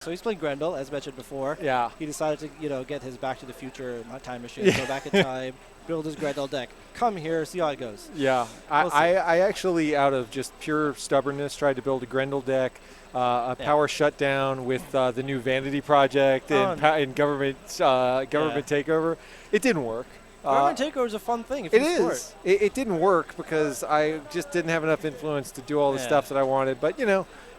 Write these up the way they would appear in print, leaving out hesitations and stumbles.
So he's playing Grendel, as mentioned before. Yeah. He decided to, get his Back to the Future time machine, go back in time, build his Grendel deck. Come here, see how it goes. Yeah. We'll I actually, out of just pure stubbornness, tried to build a Grendel deck, a power shutdown with the new Vanity Project and government takeover. It didn't work. Government takeover is a fun thing. If it is. It didn't work because I just didn't have enough influence to do all the stuff that I wanted. But,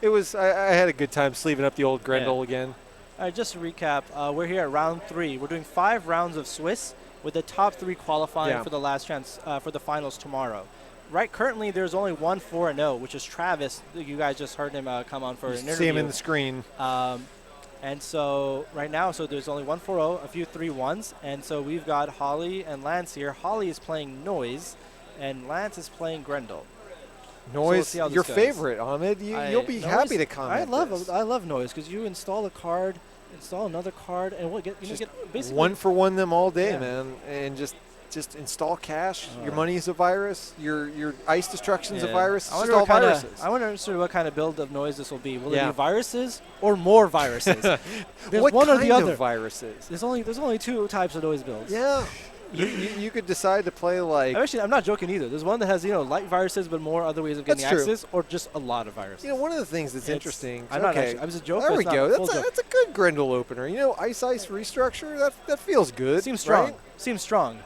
it was. I had a good time sleeving up the old Grendel again. All right, just to recap, we're here at round 3. We're doing 5 rounds of Swiss with the top 3 qualifying for the last chance for the finals tomorrow. Right, currently there's only 1 4-0, which is Travis. You guys just heard him come on for an interview. See him in the screen. And so right now, there's only 1 4-0, a few 3-1s, and so we've got Holly and Lance here. Holly is playing Noise, and Lance is playing Grendel. Noise, so your favorite, Ahmed. You'll be happy to comment. I love Noise because you install a card, install another card, and we'll get basically 1 for 1 them all day, man, and just install cash. Your money is a virus. Your ice destruction is a virus. It's just all viruses. I wonder what kind of build of Noise this will be. Will it be viruses or more viruses? There's what one kind or the other. Of viruses? There's only 2 types of Noise builds. Yeah. You could decide to play like. Actually, I'm not joking either. There's one that has light viruses, but more other ways of getting access, or just a lot of viruses. One of the things that's interesting. I'm just joking. There we go. That's a good Grendel opener. Ice restructure. That feels good. Seems strong. Right? Seems strong.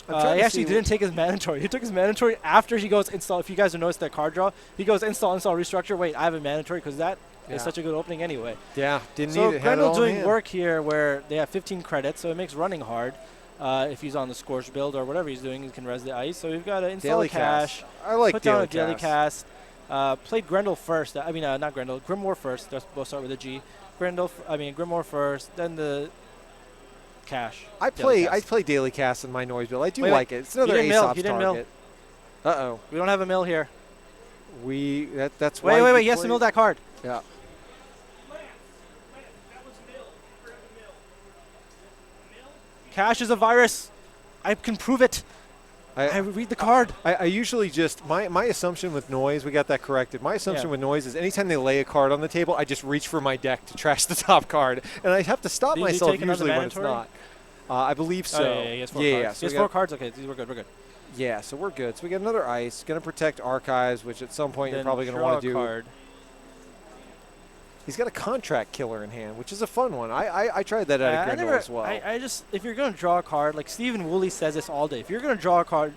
He actually didn't take his mandatory. He took his mandatory after he goes install. If you guys have noticed that card draw, he goes install, restructure. Wait, I have a mandatory because that is such a good opening anyway. Yeah, didn't need it. So Grendel doing work here where they have 15 credits, so it makes running hard. If he's on the Scorch build or whatever he's doing, he can res the ice. So we've got to install a cache. I like put down a daily cast. Played Grendel first. Not Grendel. Grimoire first. We'll start with a G. Grimoire first. Then the cache. I play daily cast in my Noise build. I do like it. It's another Aesop's target. Uh-oh. We don't have a mill here. That's why. Wait. He has to mill that card. Yeah. Cache is a virus. I can prove it. I read the card. I usually just, my assumption with Noise, we got that corrected. My assumption with Noise is anytime they lay a card on the table, I just reach for my deck to trash the top card. And I have to stop myself usually when it's not. I believe so. Oh, he has 4 cards. He has 4 cards? Okay, we're good. Yeah, so we're good. So we got another ice. Going to protect archives, which at some point you're probably going to want to do. Card. He's got a contract killer in hand, which is a fun one. I tried that at Grendel as well. If you're going to draw a card, like Stephen Woolley says this all day, if you're going to draw a card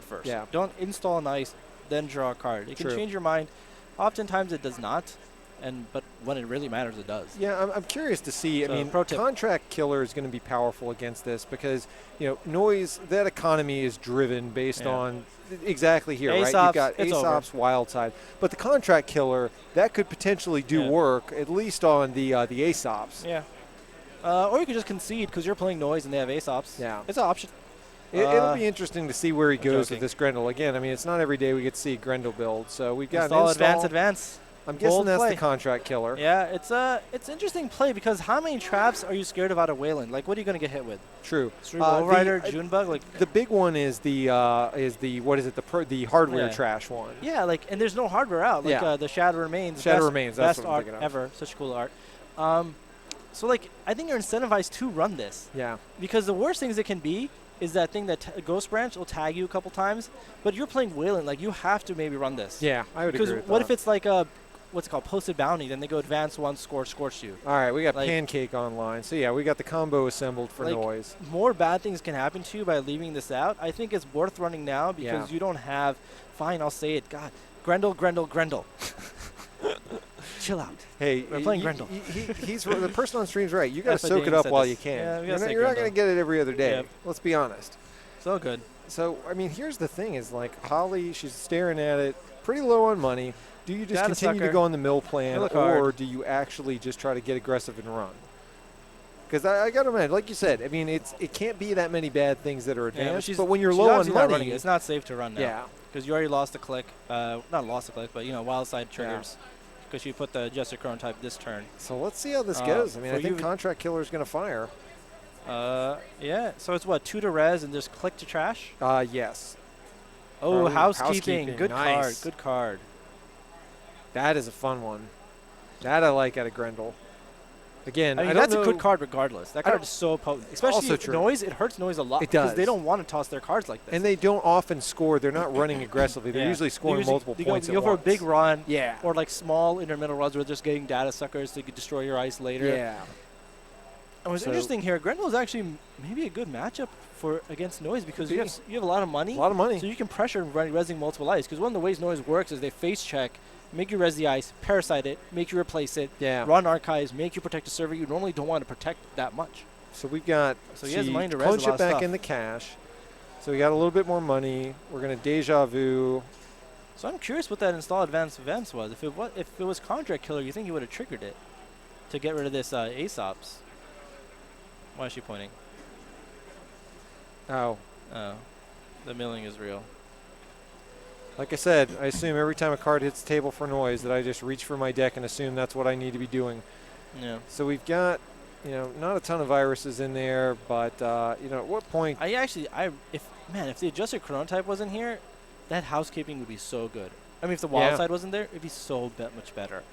first. Yeah. Don't install an ice, then draw a card. It can change your mind. Oftentimes it does not, but when it really matters, it does. Yeah, I'm curious to see. So contract killer is going to be powerful against this because, Noise, that economy is driven based on exactly here, right? You've got Aesop's wild side. But the contract killer, that could potentially do work, at least on the Aesop's. Yeah. Or you could just concede because you're playing Noise and they have Aesop's. Yeah. It's an option. It'll be interesting to see where he goes with this Grendel. Again, it's not every day we get to see Grendel build. So we've got advance. I'm guessing that's the contract killer. Yeah, it's interesting play because how many traps are you scared of out of Wayland? Like, what are you going to get hit with? True. Overrider, Junebug. The big one is the hardware trash one. Yeah, and there's no hardware out. The Shadow Remains. That's best what I'm art thinking of. ever. Such cool art. So I think you're incentivized to run this. Yeah. Because the worst things it can be is that thing that Ghost Branch will tag you a couple times, but you're playing Wayland. You have to maybe run this. Yeah, I would agree with that. Because what if it's like a what's it called, posted bounty, then they go advance 1, scorch you. All right, we got Pancake online. So, yeah, we got the combo assembled for Noise. More bad things can happen to you by leaving this out. I think it's worth running now because you don't have, fine, I'll say it, God, Grendel. Chill out. Hey, we're playing Grendel. He's the person on stream's right. You got to soak it up while you can. Yeah, you're not going to get it every other day. Yep. Let's be honest. So good. So, here's the thing is, Holly, she's staring at it, pretty low on money. Do you just continue to go on the mill plan, or do you actually just try to get aggressive and run? Because I got to imagine, like you said, it can't be that many bad things that are advanced. But when you're low on money, it's not safe to run now. Yeah. Because you already lost a click. Not lost a click, but wild side triggers. Because you put the Jester Chrono type this turn. So let's see how this goes. I think Contract Killer is going to fire. Yeah. So it's what, 2 to res and just click to trash? Yes. Oh, housekeeping. Good nice. card. Good card. That is a fun one. That I like out of Grendel. Again, I mean, I don't that's know. a good card regardless. That card is so potent. Especially Noise, it hurts Noise a lot. It does. Because they don't want to toss their cards like this. And they don't often score. They're not running aggressively. They're usually scoring multiple points at once. You go for a big run. Yeah. Or like small intermittent runs where they're just getting data suckers to destroy your ice later. Yeah. And what's interesting here, GRNDL is actually maybe a good matchup against Noise because you have a lot of money. A lot of money. So you can pressure resing multiple ice. Because one of the ways Noise works is they face check, make you res the ice, parasite it, make you replace it, run archives, make you protect a server you normally don't want to protect that much. So we've got he has money to res a lot of it back stuff. in the cash. So we got a little bit more money. We're going to deja vu. So I'm curious what that install advanced events was. If it was contract killer, you think he would have triggered it to get rid of this ASOPs? Why is she pointing? Oh. Oh. The milling is real. Like I said, I assume every time a card hits the table for Noise that I just reach for my deck and assume that's what I need to be doing. Yeah. So we've got, not a ton of viruses in there, but, at what point? If the adjusted chronotype wasn't here, that housekeeping would be so good. I mean, if the wild side wasn't there, it'd be so much better.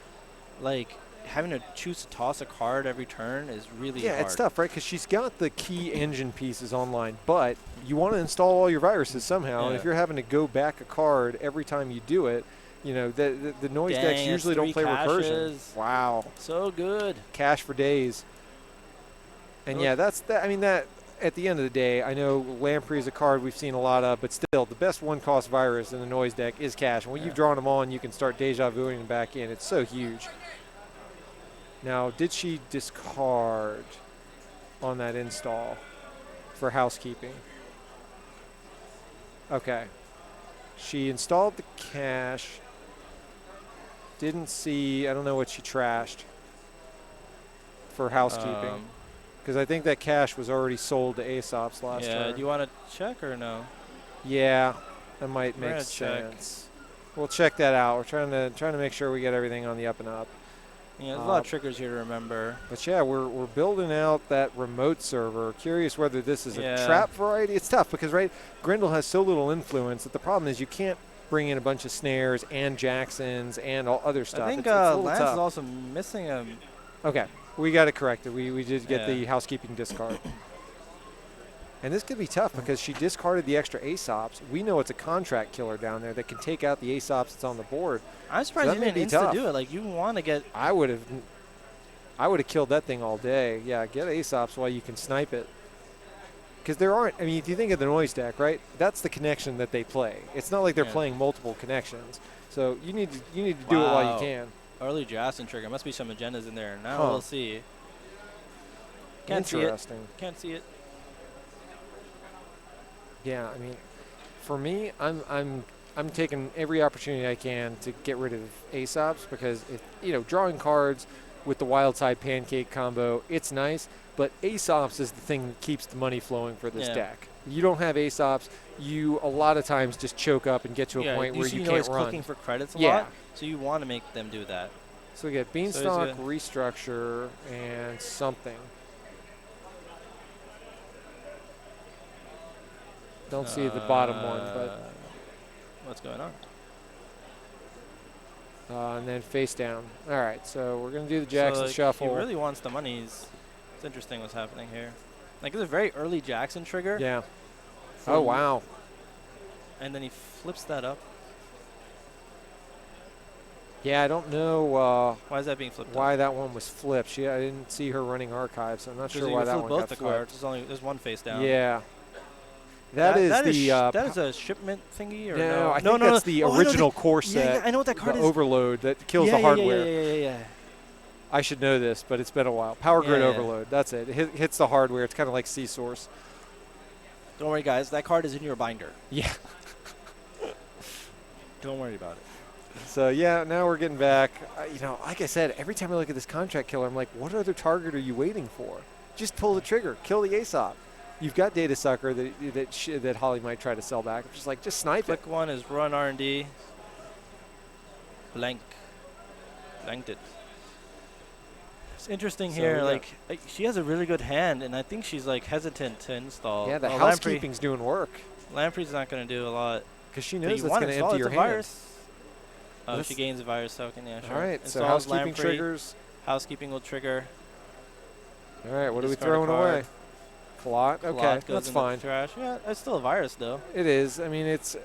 Like, having to choose to toss a card every turn is really hard. Yeah, it's tough, right? Because she's got the key engine pieces online, but you want to install all your viruses somehow, and if you're having to go back a card every time you do it, the Noise decks usually don't play recursion. Wow. So good. Cash for days. And that's that. I mean, that at the end of the day, I know Lamprey is a card we've seen a lot of, but still, the best one-cost virus in the Noise deck is cash. And when you've drawn them all and you can start deja vuing them back in, it's so huge. Now, did she discard on that install for housekeeping? Okay. She installed the cash. Didn't see, I don't know what she trashed for housekeeping. Because I think that cash was already sold to ASOPs last time. Yeah, do you want to check or no? Yeah, that might make sense. We'll check that out. We're trying to make sure we get everything on the up and up. Yeah, there's a lot of triggers here to remember. But yeah, we're building out that remote server. Curious whether this is a trap variety. It's tough because GRNDL has so little influence that the problem is you can't bring in a bunch of snares and Jacksons and all other stuff. I think Lance is also missing a. Okay, we got it corrected. We did get the housekeeping discard. And this could be tough because she discarded the extra ASOPs. We know it's a contract killer down there that can take out the ASOPs that's on the board. I'm surprised you didn't insta do it. Like, you want to get... I would have killed that thing all day. Yeah, get ASOPs while you can snipe it. Because there aren't... I mean, if you think of the Noise deck, right, that's the connection that they play. It's not like they're playing multiple connections. So you need to do it while you can. Early Jackson trigger. Must be some agendas in there. Now we'll see. Can't see it. Can't see it. Yeah, I mean, for me, I'm taking every opportunity I can to get rid of ASOPs because drawing cards with the wild side pancake combo, it's nice, but ASOPs is the thing that keeps the money flowing for this deck. You don't have ASOPs, you a lot of times just choke up and get to a point where you can't run. Clicking for credits a lot, so you want to make them do that. So we get Beanstalk, Restructure, and something. Don't see the bottom one, but what's going on? And then face down. All right, so we're gonna do the Jackson shuffle. He really wants the monies. It's interesting what's happening here. Like, it's a very early Jackson trigger. Yeah. Oh wow. And then he flips that up. Yeah, I don't know why is that being flipped why up? that one was flipped. I didn't see her running archives, so I'm not sure why that one got flipped. Cards. There's one face down. Yeah. That is a shipment thingy, or no? I think that's the original core set. Yeah, I know what that card is. Overload that kills the hardware. Yeah. I should know this, but it's been a while. Power grid overload. That's it. It hits the hardware. It's kind of like C-Source. Don't worry, guys. That card is in your binder. Yeah. Don't worry about it. So, yeah, now we're getting back. Like I said, every time I look at this contract killer, I'm like, what other target are you waiting for? Just pull the trigger. Kill the ASOP. You've got Data Sucker that Holly might try to sell back. Just snipe it. Click one is run R&D. Blanked it. It's interesting here. Like, she has a really good hand, and I think she's hesitant to install. Yeah, the housekeeping's doing work. Lamprey's not going to do a lot because she knows that's going to empty your hand. Virus. Oh, she gains a virus token. Yeah, sure. All right. So housekeeping triggers. Housekeeping will trigger. All right, what are we throwing away? Clot. Okay, that's fine. Trash. Yeah, it's still a virus, though. It is. I mean, it's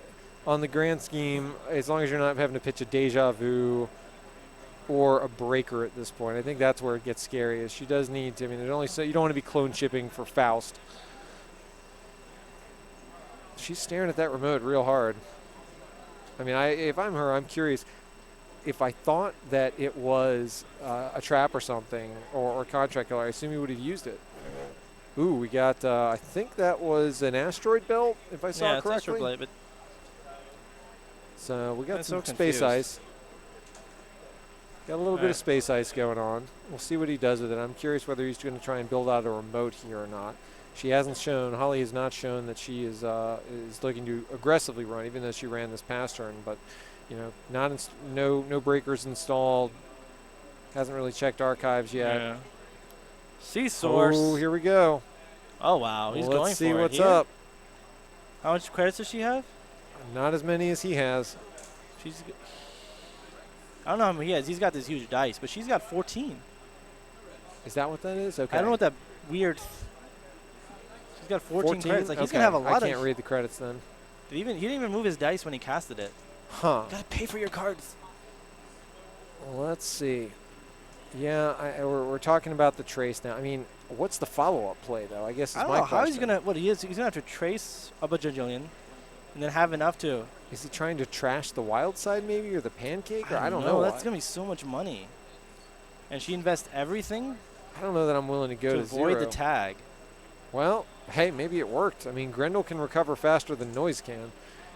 on the grand scheme, as long as you're not having to pitch a deja vu or a breaker at this point. I think that's where it gets scary. Is she does need to. I mean, you don't want to be clone chipping for Faust. She's staring at that remote real hard. I mean, if I'm her, I'm curious. If I thought that it was a trap or something or contract killer, I assume you would have used it. Ooh, we got, I think that was an asteroid belt, if I saw it correctly. Yeah, but so we got some space ice. Got a little bit of space ice going on. We'll see what he does with it. I'm curious whether he's going to try and build out a remote here or not. She hasn't shown, Holly has not shown that she is looking to aggressively run, even though she ran this past turn. But, you know, no breakers installed. Hasn't really checked archives yet. Yeah. C-Source. Oh, here we go. Oh, wow. He's going for it. Let's see what's up. How much credits does she have? Not as many as he has. I don't know how many he has. He's got this huge dice, but she's got 14. Is that what that is? Okay. I don't know what that weird. She's got 14 credits. Like, he's going to have a lot of. I can't read the credits then. He didn't even move his dice when he casted it. Huh. You got to pay for your cards. Let's see. Yeah, we're talking about the trace now. I mean, what's the follow-up play, though? I guess is my question. I don't know how he's going to. He's going to have to trace a bajillion and then have enough to. Is he trying to trash the wild side maybe or the pancake? Or I don't know. That's going to be so much money. And she invests everything? I don't know that I'm willing to go to avoid zero. The tag. Well, hey, maybe it worked. I mean, Grendel can recover faster than Noise can,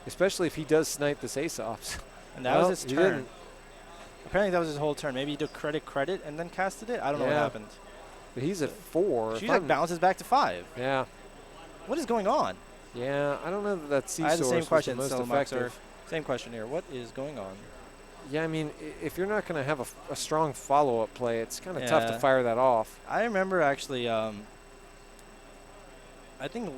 especially if he does snipe this ace-ops. And that was his turn. Apparently that was his whole turn. Maybe he took credit, and then casted it. I don't know what happened. But he's at 4. She like bounces back to 5. Yeah. What is going on? Yeah, I don't know that C-Source I had the same question, was the most effective. Same question here. What is going on? Yeah, I mean, if you're not going to have a strong follow-up play, it's kind of tough to fire that off. I remember actually, I think.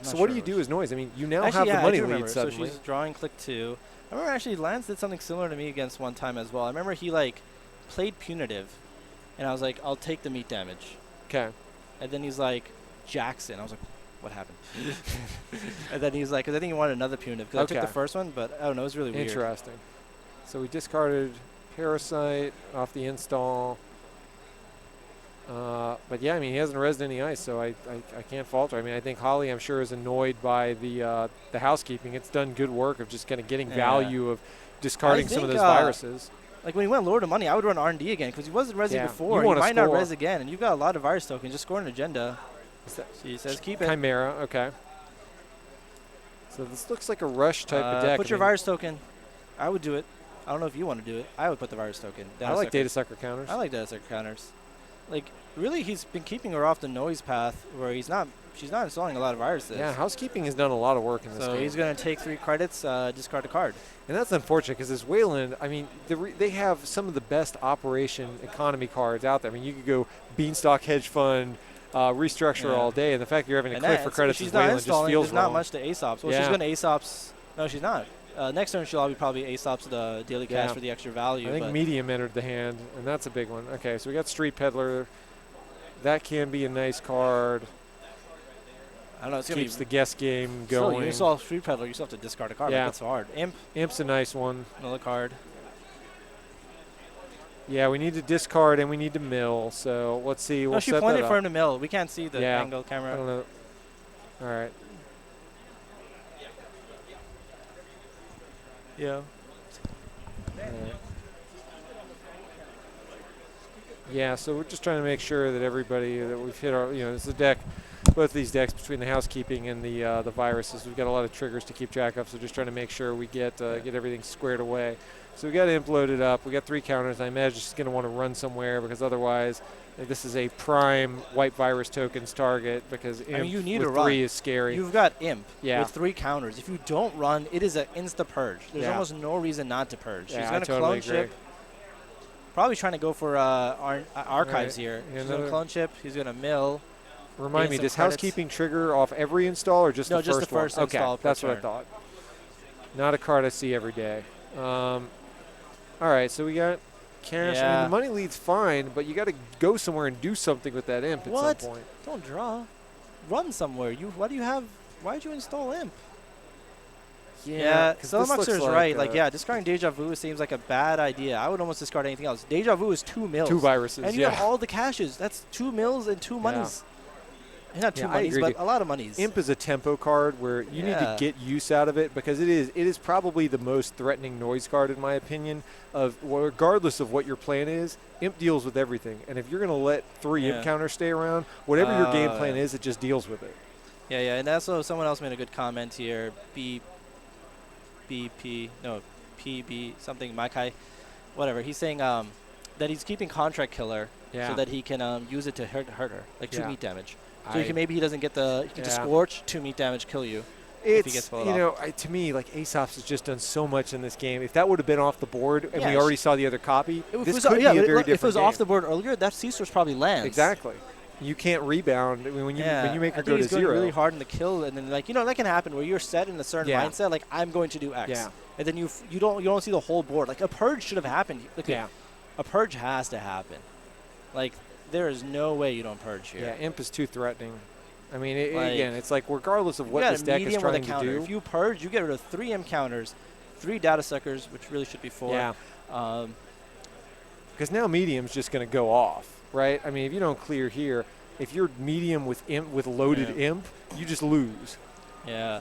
So what do you do as Noise? I mean, you now have the money lead suddenly. So she's drawing click 2. I remember actually Lance did something similar to me against one time as well. I remember he like played punitive, and I was like, I'll take the meat damage. Okay. And then he's like, Jackson. I was like, what happened? And then he's like, because I think he wanted another punitive. Because I took the first one, but I don't know, it was really weird. Interesting. So we discarded Parasite off the install. But yeah, I mean, he hasn't rezzed any ice, so I can't falter. I mean, I think Holly, I'm sure, is annoyed by the housekeeping. It's done good work of just kind of getting value of discarding some of those viruses. Like when he went lower to money, I would run R&D again because he wasn't rezzing before. He might not rezz again, and you've got a lot of virus tokens. Just score an agenda. She says keep it. Chimera, okay. So this looks like a rush type of deck. Put your virus token. I would do it. I don't know if you want to do it. I would put the virus token. I like data sucker counters. I like data sucker counters. Like, really, he's been keeping her off the noise path where she's not installing a lot of viruses. Yeah, housekeeping has done a lot of work in this game. So he's going to take 3 credits, discard a card. And that's unfortunate because as Wayland, I mean, they have some of the best operation economy cards out there. I mean, you could go Beanstalk Hedge Fund, restructure all day, and the fact you're having to click for credits as Wayland just feels there's not much to ace-ops. Well, she's going to ace-ops. No, she's not. Next turn, she'll probably ace-ops the daily cast for the extra value. I think medium entered the hand, and that's a big one. Okay, so we got Street Peddler. That can be a nice card. I don't know. It keeps the guess game going. Still, you saw Street Peddler. You still have to discard a card. Yeah. That's hard. Imp's a nice one. Another card. Yeah, we need to discard and we need to mill. So let's see. We'll she pointed for him to mill. We can't see the angle camera. I don't know. All right. Yeah. Yeah, so we're just trying to make sure that everybody that we've hit our, it's the deck, both these decks between the housekeeping and the viruses. We've got a lot of triggers to keep track of, so just trying to make sure we get everything squared away. So we got Imp loaded up. We got 3 counters. I imagine she's going to want to run somewhere because otherwise, this is a prime white virus tokens target because Imp you need with 3 is scary. You've got Imp with 3 counters. If you don't run, it is an insta purge. There's almost no reason not to purge. She's going to clone chip. Probably trying to go for archives here. He's going to clone chip. He's going to mill. Remind me, does housekeeping trigger off every install or just the first one? No, just the first install. Okay, that's what I thought. Not a card I see every day. All right, so we got cash. Yeah. I mean, the money lead's fine, but you got to go somewhere and do something with that imp at some point. Don't draw. Run somewhere. Why do you have? Why did you install imp? Yeah, Solomuxer is right. Like, yeah, discarding Deja Vu seems like a bad idea. I would almost discard anything else. Deja Vu is 2 mils. 2 viruses, and you have all the caches. That's 2 mils and 2 monies. Not 2 monies, but a lot of monies. Imp is a tempo card where you need to get use out of it because it is probably the most threatening noise card in my opinion. Regardless of what your plan is, Imp deals with everything. And if you're going to let 3 Imp counters stay around, whatever your game plan is, it just deals with it. Yeah, and also someone else made a good comment here. PB something Maikai, whatever. He's saying that he's keeping Contract Killer so that he can use it to hurt her, like 2 meat damage. So maybe he doesn't get the Scorch, 2 meat damage, kill you. If he gets off. To me, like Aesop's has just done so much in this game. If that would have been off the board and we already saw the other copy, this could be a very different game. If it was off the board earlier, that C-Source probably lands. Exactly. You can't rebound. I mean, when you make her go to 0. Going really hard in the kill, and then that can happen where you're set in a certain mindset, like I'm going to do X, and then you don't see the whole board. Like a purge should have happened. A purge has to happen. Like there is no way you don't purge here. Yeah, Imp is too threatening. I mean, again, it's like regardless of what this deck is trying to do. If you purge, you get rid of 3 Imp counters, 3 data suckers, which really should be 4. Yeah. Because now medium's just going to go off. Right? I mean, if you don't clear here, if you're medium with loaded imp, you just lose. Yeah.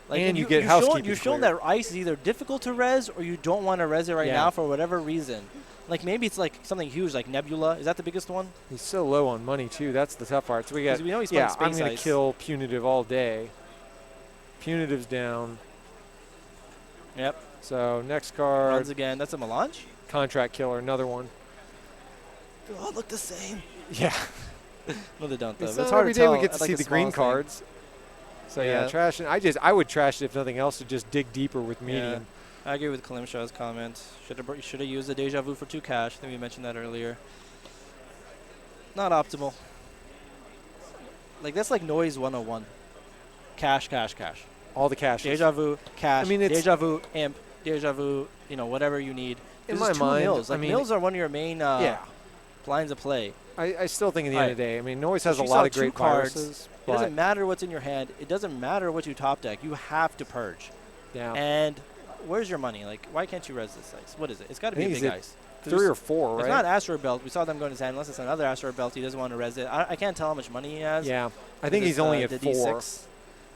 Like, and you get housekeeping. You've shown that ice is either difficult to res or you don't want to res it right now for whatever reason. Like maybe it's like something huge like Nebula. Is that the biggest one? He's so low on money too. That's the tough part. So we got. We know he's playing Space I'm going to kill Punitive all day. Punitive's down. Yep. So next card. Runs again. That's a Melange? Contract Killer, another one. They all look the same. Yeah. No, they don't, though. It's hard every day we get to see the green cards. So, trash it. I would trash it, if nothing else, to just dig deeper with medium. I agree with Kalimshaw's comment. Should have used the Deja Vu for 2 cash. I think we mentioned that earlier. Not optimal. Like, that's like noise 101. Cash. All the cash. Deja Vu, cash, I mean, Deja Vu, Imp, Deja Vu, whatever you need. In my mind, mills. Like, mills are one of your main lines of play. I still think at the end of the day, I mean, Noise has a lot of great cards. It doesn't matter what's in your hand. It doesn't matter what you top deck. You have to purge. Yeah. And where's your money? Like, why can't you res this ice? What is it? It's got to be a big ice. 3 or 4, right? It's not Asteroid Belt. We saw them going to his hand. Unless it's another Asteroid Belt, he doesn't want to res it. I can't tell how much money he has. Yeah. I think he's only at 4. D6.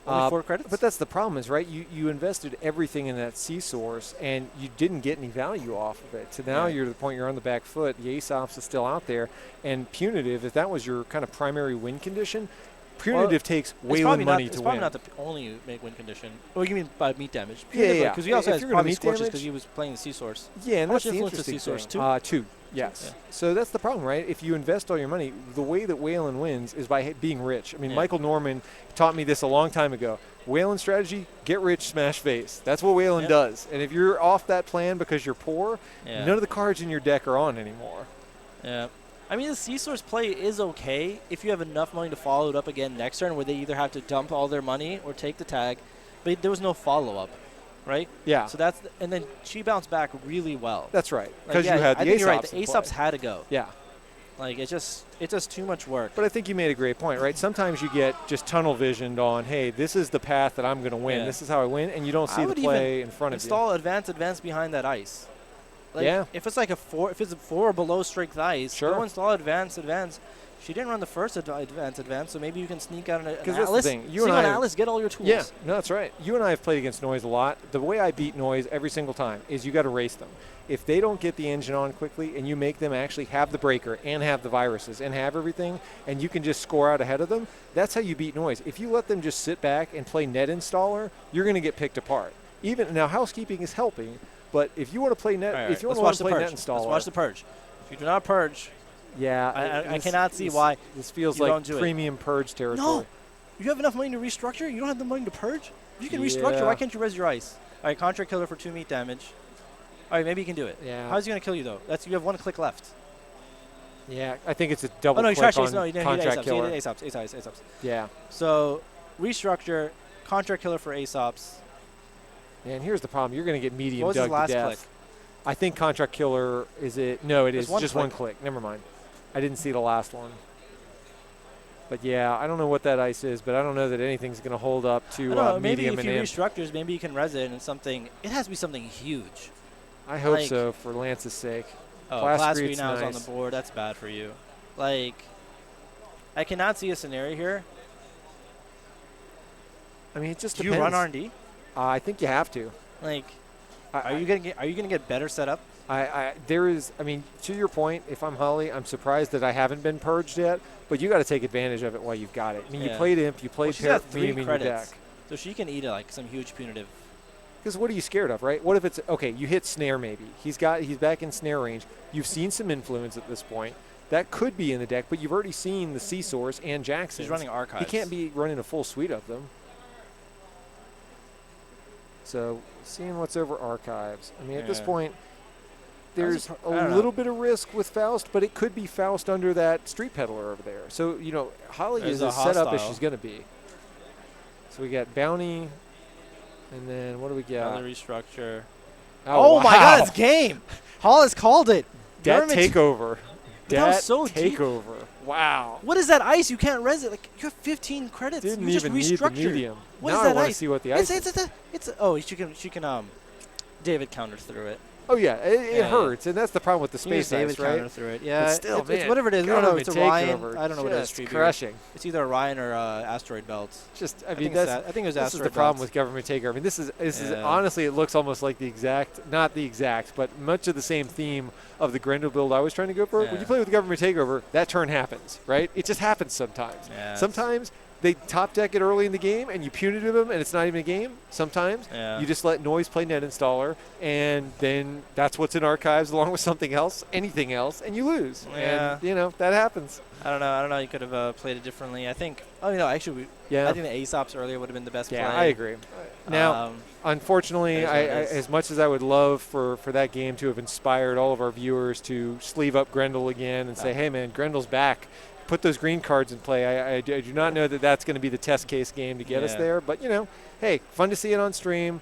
Only 4 credits? But that's the problem is, right, you invested everything in that C-Source, and you didn't get any value off of it. So now you're to the point you're on the back foot. The Aesop's is still out there. And Punitive, if that was your kind of primary win condition, Punitive takes Wayland money to win. It's probably not the only win condition. Oh, you mean by meat damage? Yeah. Because he also has probably scorches because he was playing the C-Source. Yeah, and that's the interesting C-Source, thing. 2. Yes. Yeah. So that's the problem, right? If you invest all your money, the way that Wayland wins is by being rich. I mean, Michael Norman taught me this a long time ago. Wayland strategy, get rich, smash face. That's what Wayland does. And if you're off that plan because you're poor, none of the cards in your deck are on anymore. Yeah. I mean, the C-Source play is okay if you have enough money to follow it up again next turn where they either have to dump all their money or take the tag. But there was no follow-up. Right? Yeah. So that's and then she bounced back really well. That's right. Because you had the Aesops. You're right. The Aesops had to go. Yeah. Like it's just too much work. But I think you made a great point, right? Sometimes you get just tunnel visioned on, hey, this is the path that I'm going to win. Yeah. This is how I win, and you don't see the play in front of you. Install advance behind that ice. Like if it's like a 4, if it's a 4 or below strength ice, go install advance. She didn't run the first advance, so maybe you can sneak out an Atlas. Because that's the thing. You and I Atlas, get all your tools. Yeah, no, that's right. You and I have played against Noise a lot. The way I beat Noise every single time is you got to race them. If they don't get the engine on quickly and you make them actually have the breaker and have the viruses and have everything, and you can just score out ahead of them, that's how you beat Noise. If you let them just sit back and play net installer, you're going to get picked apart. Even now, housekeeping is helping, but if you want to play net, if you want to play net installer, let's watch the purge. If you do not purge. Yeah, I cannot see why this feels like premium purge territory. No, you have enough money to restructure. You don't have the money to purge. If you can restructure, why can't you res your ice? All right, Contract Killer for 2 meat damage. All right, maybe you can do it. Yeah. How's he gonna kill you though? You have 1 click left. Yeah, I think it's a double. Oh no, click he on Contract Killer. He did Aesops. Yeah. So restructure, Contract Killer for Aesops. And here's the problem: you're going to get medium dug to death. Click? I think Contract Killer, is it? No, it is just one click. Never mind. I didn't see the last one. But, yeah, I don't know what that ice is, but I don't know that anything's going to hold up to medium and maybe if you restructures, maybe you can res it in something. It has to be something huge. I hope so, for Lance's sake. Oh, Class 3 now is on the board. That's bad for you. Like, I cannot see a scenario here. I mean, it just Do depends. you run R&D? I think you have to. Like, are you gonna get better set up? There is. I mean, to your point, if I'm Holly, I'm surprised that I haven't been purged yet. But you got to take advantage of it while you've got it. I mean, you played Imp, you played medium in your deck, so she can eat like some huge punitive. Because what are you scared of, right? What if it's okay? You hit snare, maybe he's back in snare range. You've seen some influence at this point. That could be in the deck, but you've already seen the C-Source and Jackson. He's running archives. He can't be running a full suite of them. So, seeing what's over archives. I mean, at this point, there's a little bit of risk with Faust, but it could be Faust under that Street Peddler over there. So, Holly is as set up as she's going to be. So, we got Bounty, and then what do we got? Another restructure. Oh my God, it's game. Hall has called it. Dat takeover. That was so takeover. Deep. Wow. What is that ice? You can't res it. Like, you have 15 credits. Didn't you just even need the medium. What is that I want ice? to see what the ice is. She can David counters through it. Oh, yeah. It hurts, and that's the problem with the space ice, right? Counter through it. Yeah, but still, it's whatever it is. We don't know. It's Orion. I don't know what it is. It's crushing. It's either Orion or Asteroid Belt. I think it was Asteroid Belt. This is the problem with government takeover. I mean, this is honestly, it looks almost like not the exact, but much of the same theme of the Grendel build I was trying to go for. When you play with government takeover, that turn happens, right? It just happens sometimes. Yeah, sometimes they top deck it early in the game and you punitive them and it's not even a game. Sometimes you just let Noise play Net Installer and then that's what's in archives along with something else, anything else, and you lose. Yeah. And, that happens. I don't know. You could have played it differently. I think, I think the Aesops earlier would have been the best play. Yeah, I agree. Now, unfortunately, as much as I would love for that game to have inspired all of our viewers to sleeve up Grendel again and say, hey, man, Grendel's back. Put those green cards in play. I do not know that that's going to be the test case game to get us there. But, hey, fun to see it on stream.